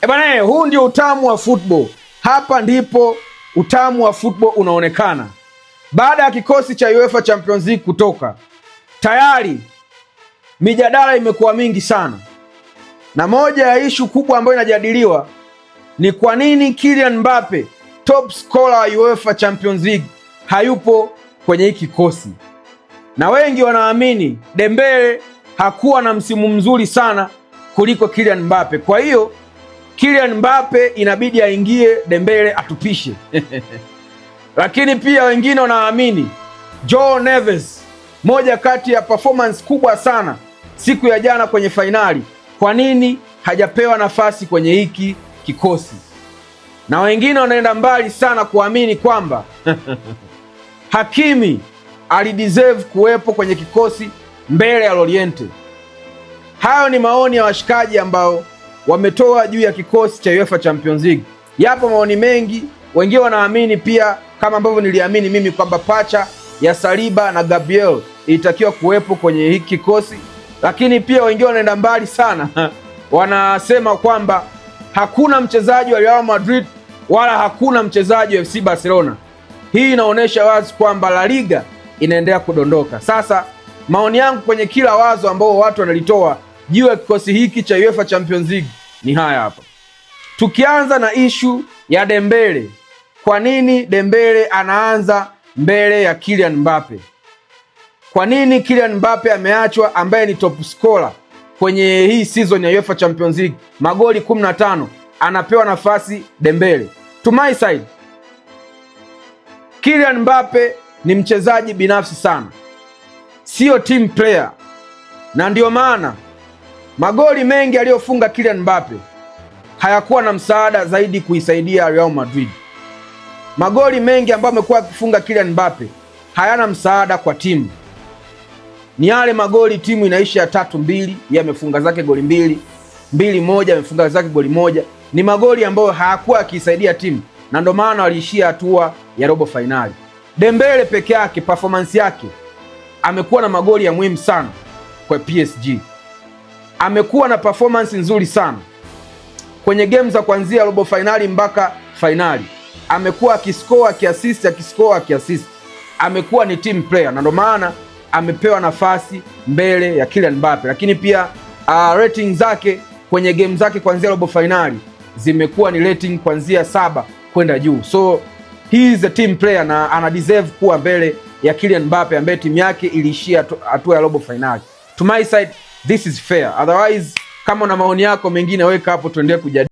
Bwana, huu ndio utamu wa football. Hapa ndipo utamu wa football unaonekana. Baada ya kikosi cha UEFA Champions League kutoka, tayari mijadala imekuwa mingi sana, na moja ya ishu kubwa ambayo inajadiliwa ni kwa nini Kylian Mbappe, top scorer wa UEFA Champions League, hayupo kwenye hiki kikosi. Na wengi wanaamini Dembele hakuwa na msimu mzuri sana kuliko Kylian Mbappe. Kwa hiyo Kylian Mbappe inabidi aingie, Dembele atupishe. Lakini pia wengine wanaamini Joao Neves, moja kati ya performance kubwa sana siku ya jana kwenye fainali, kwa nini hajapewa nafasi kwenye hiki kikosi? Na wengine wanaenda mbali sana kuamini kwamba Hakimi alideserve kuwepo kwenye kikosi mbele ya Loriente. Hayo ni maoni ya washikaji ambao wametoa juu ya kikosi cha UEFA Champions League. Yapo maoni mengi, wengine wanaamini pia kama ambavyo niliamini mimi kwamba pacha ya Saliba na Gabriel ilitakiwa kuwepo kwenye hiki kikosi, lakini pia wengine wanaenda mbali sana wanasema kwamba hakuna mchezaji wa Real Madrid wala hakuna mchezaji wa FC Barcelona. Hii inaonyesha wazi kwamba La Liga inaendelea kudondoka. Sasa maoni yangu kwenye kila wazo ambao watu wanalitoa juu ya kikosi hiki cha UEFA Champions League ni haya hapa. Tukianza na ishu ya Dembele. Kwa nini Dembele anaanza mbele ya Kylian Mbappe? Kwa nini Kylian Mbappe ameachwa, ambaye ni top scorer kwenye hii season ya UEFA Champions League, magoli 15, anapewa nafasi Dembele? To my side, Kylian Mbappe ni mchezaji binafsi sana, sio team player, na ndio maana magoli mengi aliyofunga Kylian Mbappe hayakuwa na msaada zaidi kuisaidia Real Madrid. Magoli mengi ambayo amekuwa akifunga Kylian Mbappe hayana msaada kwa timu. Ni yale magoli timu inaisha 3-2, yeye amefunga zake goli 2-1, amefunga zake goli 1. Ni magoli ambayo hayakuwa akisaidia timu, na ndio maana waliishia hatua ya robo finali. Dembele peke yake, performance yake, amekuwa na magoli ya muhimu sana kwa PSG. Amekuwa na performance nzuri sana kwenye game za kuanzia robo finali mpaka finali. Amekuwa akiscore, akiassist. Amekuwa ni team player, na ndio maana amepewa nafasi mbele ya Kylian Mbappe. Lakini pia rating zake kwenye game zake kuanzia robo finali zimekuwa ni rating kuanzia 7 kwenda juu. So he is a team player na ana deserve kuwa mbele ya Kylian Mbappe ambaye timu yake iliishia hatua ya robo finali. To my side, this is fair. Otherwise, kama una maoni yako mengine weka hapo tuendelee kujadili.